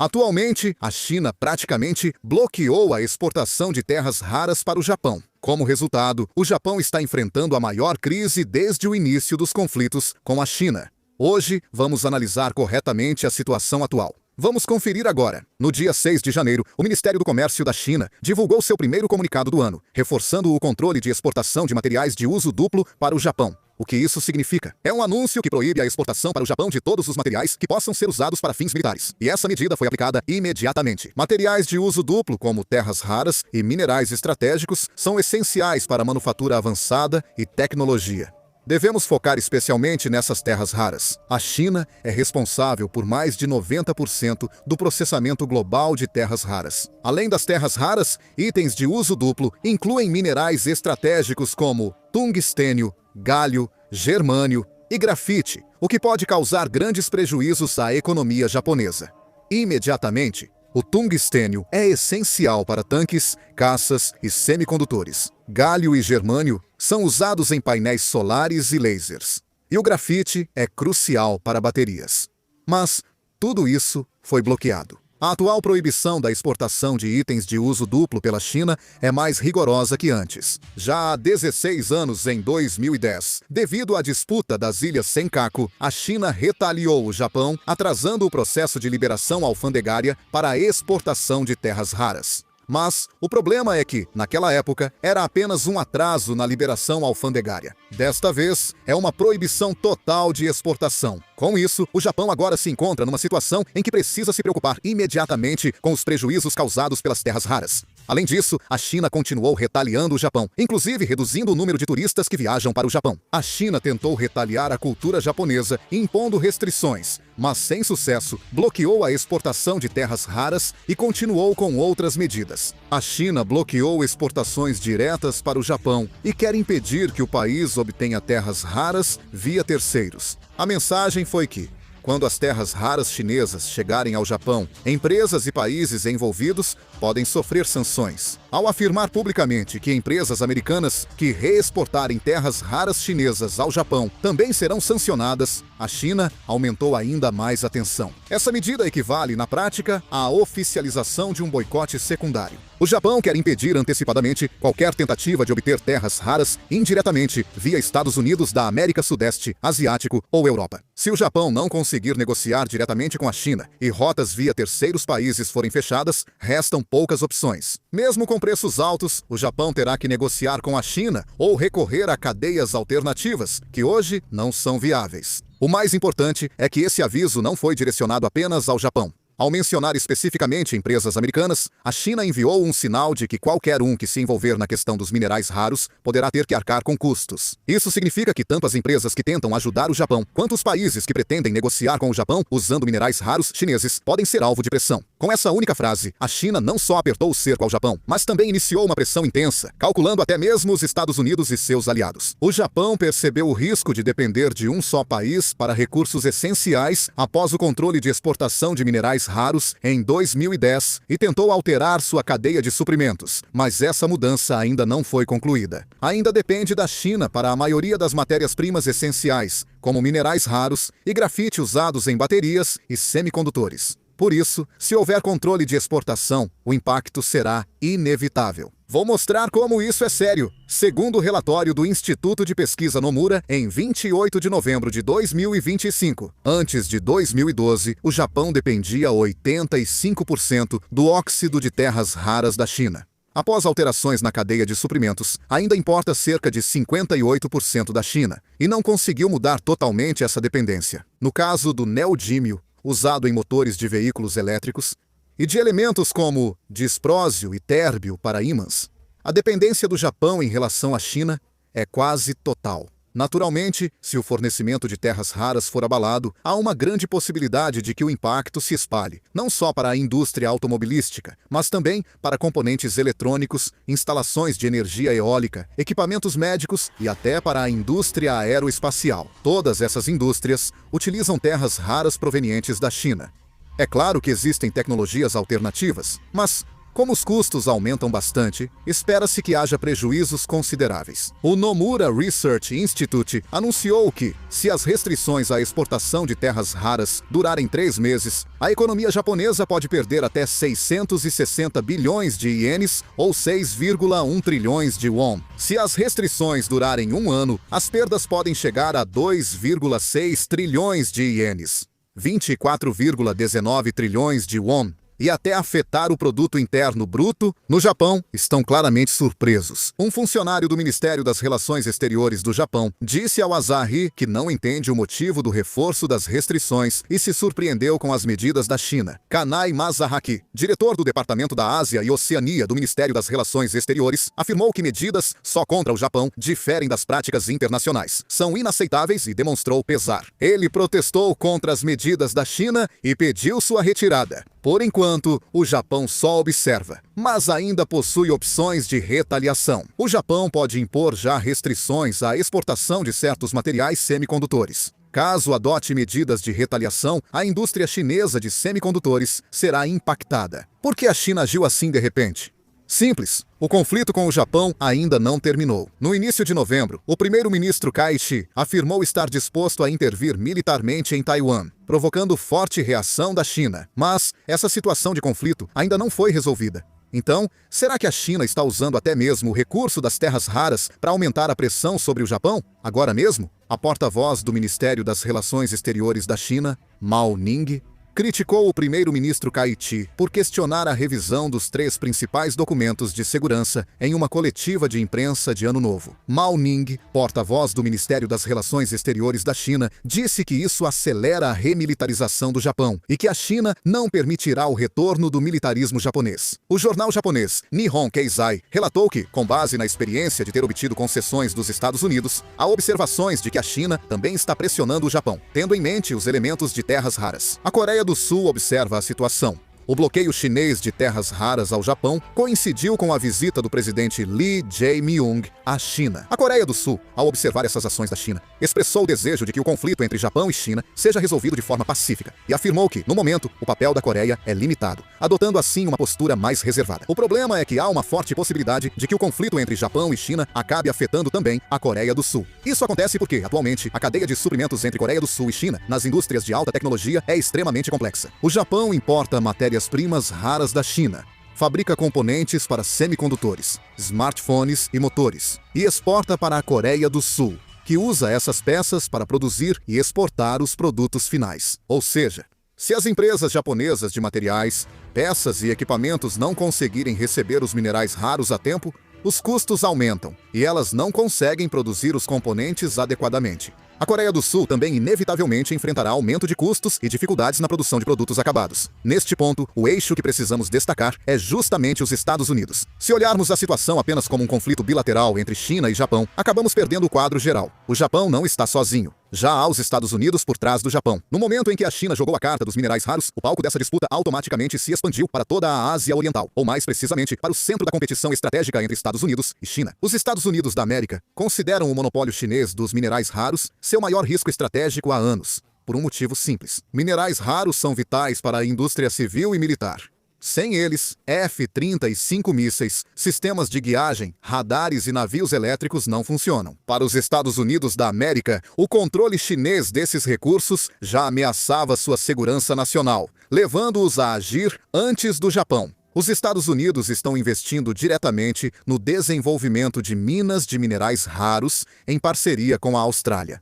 Atualmente, a China praticamente bloqueou a exportação de terras raras para o Japão. Como resultado, o Japão está enfrentando a maior crise desde o início dos conflitos com a China. Hoje, vamos analisar corretamente a situação atual. Vamos conferir agora. No dia 6 de janeiro, o Ministério do Comércio da China divulgou seu primeiro comunicado do ano, reforçando o controle de exportação de materiais de uso duplo para o Japão. O que isso significa? É um anúncio que proíbe a exportação para o Japão de todos os materiais que possam ser usados para fins militares. E essa medida foi aplicada imediatamente. Materiais de uso duplo, como terras raras e minerais estratégicos, são essenciais para a manufatura avançada e tecnologia. Devemos focar especialmente nessas terras raras. A China é responsável por mais de 90% do processamento global de terras raras. Além das terras raras, itens de uso duplo incluem minerais estratégicos como tungstênio, galho, germânio e grafite, o que pode causar grandes prejuízos à economia japonesa. Imediatamente, o tungstênio é essencial para tanques, caças e semicondutores. Galho e germânio são usados em painéis solares e lasers. E o grafite é crucial para baterias. Mas tudo isso foi bloqueado. A atual proibição da exportação de itens de uso duplo pela China é mais rigorosa que antes. Já há 16 anos, em 2010, devido à disputa das Ilhas Senkaku, a China retaliou o Japão, atrasando o processo de liberação alfandegária para a exportação de terras raras. Mas o problema é que, naquela época, era apenas um atraso na liberação alfandegária. Desta vez, é uma proibição total de exportação. Com isso, o Japão agora se encontra numa situação em que precisa se preocupar imediatamente com os prejuízos causados pelas terras raras. Além disso, a China continuou retaliando o Japão, inclusive reduzindo o número de turistas que viajam para o Japão. A China tentou retaliar a cultura japonesa, impondo restrições, mas sem sucesso, bloqueou a exportação de terras raras e continuou com outras medidas. A China bloqueou exportações diretas para o Japão e quer impedir que o país obtenha terras raras via terceiros. A mensagem foi que, quando as terras raras chinesas chegarem ao Japão, empresas e países envolvidos podem sofrer sanções. Ao afirmar publicamente que empresas americanas que reexportarem terras raras chinesas ao Japão também serão sancionadas, a China aumentou ainda mais a tensão. Essa medida equivale, na prática, à oficialização de um boicote secundário. O Japão quer impedir antecipadamente qualquer tentativa de obter terras raras indiretamente via Estados Unidos da América Sudeste, Asiático ou Europa. Se o Japão não conseguir negociar diretamente com a China e rotas via terceiros países forem fechadas, restam poucas opções. Mesmo com preços altos, o Japão terá que negociar com a China ou recorrer a cadeias alternativas, que hoje não são viáveis. O mais importante é que esse aviso não foi direcionado apenas ao Japão. Ao mencionar especificamente empresas americanas, a China enviou um sinal de que qualquer um que se envolver na questão dos minerais raros poderá ter que arcar com custos. Isso significa que tanto as empresas que tentam ajudar o Japão, quanto os países que pretendem negociar com o Japão usando minerais raros chineses podem ser alvo de pressão. Com essa única frase, a China não só apertou o cerco ao Japão, mas também iniciou uma pressão intensa, calculando até mesmo os Estados Unidos e seus aliados. O Japão percebeu o risco de depender de um só país para recursos essenciais após o controle de exportação de minerais raros em 2010 e tentou alterar sua cadeia de suprimentos, mas essa mudança ainda não foi concluída. Ainda depende da China para a maioria das matérias-primas essenciais, como minerais raros e grafite usados em baterias e semicondutores. Por isso, se houver controle de exportação, o impacto será inevitável. Vou mostrar como isso é sério. Segundo o relatório do Instituto de Pesquisa Nomura, em 28 de novembro de 2025, antes de 2012, o Japão dependia 85% do óxido de terras raras da China. Após alterações na cadeia de suprimentos, ainda importa cerca de 58% da China, e não conseguiu mudar totalmente essa dependência. No caso do neodímio, usado em motores de veículos elétricos, e de elementos como disprósio e térbio para ímãs, a dependência do Japão em relação à China é quase total. Naturalmente, se o fornecimento de terras raras for abalado, há uma grande possibilidade de que o impacto se espalhe, não só para a indústria automobilística, mas também para componentes eletrônicos, instalações de energia eólica, equipamentos médicos e até para a indústria aeroespacial. Todas essas indústrias utilizam terras raras provenientes da China. É claro que existem tecnologias alternativas, mas Como os custos aumentam bastante, espera-se que haja prejuízos consideráveis. O Nomura Research Institute anunciou que, se as restrições à exportação de terras raras durarem 3 meses, a economia japonesa pode perder até 660 bilhões de ienes ou 6,1 trilhões de won. Se as restrições durarem 1 ano, as perdas podem chegar a 2,6 trilhões de ienes, 24,19 trilhões de won, e até afetar o produto interno bruto. No Japão, estão claramente surpresos. Um funcionário do Ministério das Relações Exteriores do Japão disse ao Asahi que não entende o motivo do reforço das restrições e se surpreendeu com as medidas da China. Kanai Masahaki, diretor do Departamento da Ásia e Oceania do Ministério das Relações Exteriores, afirmou que medidas só contra o Japão diferem das práticas internacionais, são inaceitáveis e demonstrou pesar. Ele protestou contra as medidas da China e pediu sua retirada. Por enquanto, o Japão só observa, mas ainda possui opções de retaliação. O Japão pode impor já restrições à exportação de certos materiais semicondutores. Caso adote medidas de retaliação, a indústria chinesa de semicondutores será impactada. Por que a China agiu assim de repente? Simples. O conflito com o Japão ainda não terminou. No início de novembro, o primeiro-ministro Kaishi afirmou estar disposto a intervir militarmente em Taiwan, provocando forte reação da China. Mas essa situação de conflito ainda não foi resolvida. Então, será que a China está usando até mesmo o recurso das terras raras para aumentar a pressão sobre o Japão? Agora mesmo, a porta-voz do Ministério das Relações Exteriores da China, Mao Ning, criticou o primeiro-ministro Kaishi por questionar a revisão dos 3 principais documentos de segurança em uma coletiva de imprensa de Ano Novo. Mao Ning, porta-voz do Ministério das Relações Exteriores da China, disse que isso acelera a remilitarização do Japão e que a China não permitirá o retorno do militarismo japonês. O jornal japonês Nihon Keizai relatou que, com base na experiência de ter obtido concessões dos Estados Unidos, há observações de que a China também está pressionando o Japão, tendo em mente os elementos de terras raras. A Coreia do Sul observa a situação. O bloqueio chinês de terras raras ao Japão coincidiu com a visita do presidente Lee Jae-myung à China. A Coreia do Sul, ao observar essas ações da China, expressou o desejo de que o conflito entre Japão e China seja resolvido de forma pacífica e afirmou que, no momento, o papel da Coreia é limitado, adotando assim uma postura mais reservada. O problema é que há uma forte possibilidade de que o conflito entre Japão e China acabe afetando também a Coreia do Sul. Isso acontece porque, atualmente, a cadeia de suprimentos entre Coreia do Sul e China nas indústrias de alta tecnologia é extremamente complexa. O Japão importa matérias-primas raras da China, fabrica componentes para semicondutores, smartphones e motores, e exporta para a Coreia do Sul, que usa essas peças para produzir e exportar os produtos finais. Ou seja, se as empresas japonesas de materiais, peças e equipamentos não conseguirem receber os minerais raros a tempo, os custos aumentam e elas não conseguem produzir os componentes adequadamente. A Coreia do Sul também inevitavelmente enfrentará aumento de custos e dificuldades na produção de produtos acabados. Neste ponto, o eixo que precisamos destacar é justamente os Estados Unidos. Se olharmos a situação apenas como um conflito bilateral entre China e Japão, acabamos perdendo o quadro geral. O Japão não está sozinho. Já há os Estados Unidos por trás do Japão. No momento em que a China jogou a carta dos minerais raros, o palco dessa disputa automaticamente se expandiu para toda a Ásia Oriental, ou mais precisamente, para o centro da competição estratégica entre Estados Unidos e China. Os Estados Unidos da América consideram o monopólio chinês dos minerais raros seu maior risco estratégico há anos, por um motivo simples. Minerais raros são vitais para a indústria civil e militar. Sem eles, F-35 mísseis, sistemas de guiagem, radares e navios elétricos não funcionam. Para os Estados Unidos da América, o controle chinês desses recursos já ameaçava sua segurança nacional, levando-os a agir antes do Japão. Os Estados Unidos estão investindo diretamente no desenvolvimento de minas de minerais raros em parceria com a Austrália.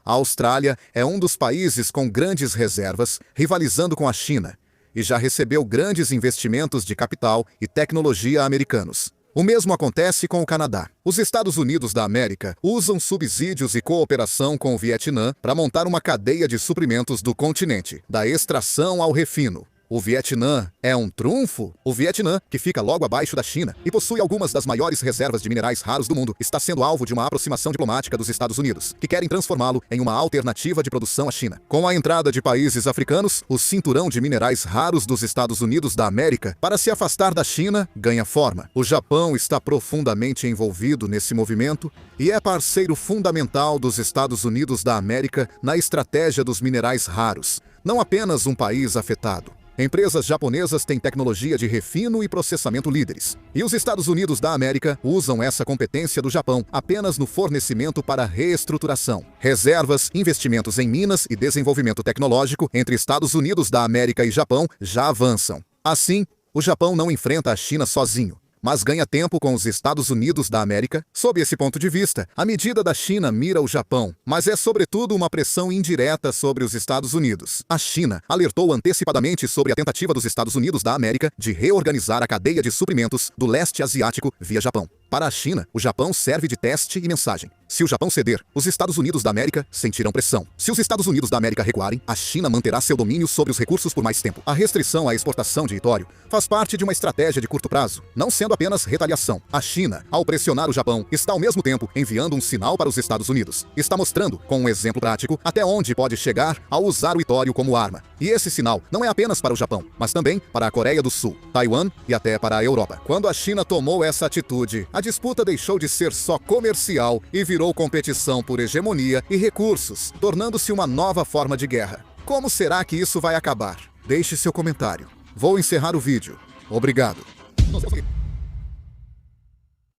A Austrália é um dos países com grandes reservas, rivalizando com a China, e já recebeu grandes investimentos de capital e tecnologia americanos. O mesmo acontece com o Canadá. Os Estados Unidos da América usam subsídios e cooperação com o Vietnã para montar uma cadeia de suprimentos do continente, da extração ao refino. O Vietnã é um trunfo? O Vietnã, que fica logo abaixo da China e possui algumas das maiores reservas de minerais raros do mundo, está sendo alvo de uma aproximação diplomática dos Estados Unidos, que querem transformá-lo em uma alternativa de produção à China. Com a entrada de países africanos, o cinturão de minerais raros dos Estados Unidos da América, para se afastar da China, ganha forma. O Japão está profundamente envolvido nesse movimento e é parceiro fundamental dos Estados Unidos da América na estratégia dos minerais raros, não apenas um país afetado. Empresas japonesas têm tecnologia de refino e processamento líderes. E os Estados Unidos da América usam essa competência do Japão apenas no fornecimento para reestruturação. Reservas, investimentos em minas e desenvolvimento tecnológico entre Estados Unidos da América e Japão já avançam. Assim, o Japão não enfrenta a China sozinho, mas ganha tempo com os Estados Unidos da América. Sob esse ponto de vista, a medida da China mira o Japão, mas é sobretudo uma pressão indireta sobre os Estados Unidos. A China alertou antecipadamente sobre a tentativa dos Estados Unidos da América de reorganizar a cadeia de suprimentos do leste asiático via Japão. Para a China, o Japão serve de teste e mensagem. Se o Japão ceder, os Estados Unidos da América sentirão pressão. Se os Estados Unidos da América recuarem, a China manterá seu domínio sobre os recursos por mais tempo. A restrição à exportação de itório faz parte de uma estratégia de curto prazo, não sendo apenas retaliação. A China, ao pressionar o Japão, está ao mesmo tempo enviando um sinal para os Estados Unidos. Está mostrando, com um exemplo prático, até onde pode chegar ao usar o itório como arma. E esse sinal não é apenas para o Japão, mas também para a Coreia do Sul, Taiwan e até para a Europa. Quando a China tomou essa atitude, a disputa deixou de ser só comercial e virou competição por hegemonia e recursos, tornando-se uma nova forma de guerra. Como será que isso vai acabar? Deixe seu comentário. Vou encerrar o vídeo. Obrigado.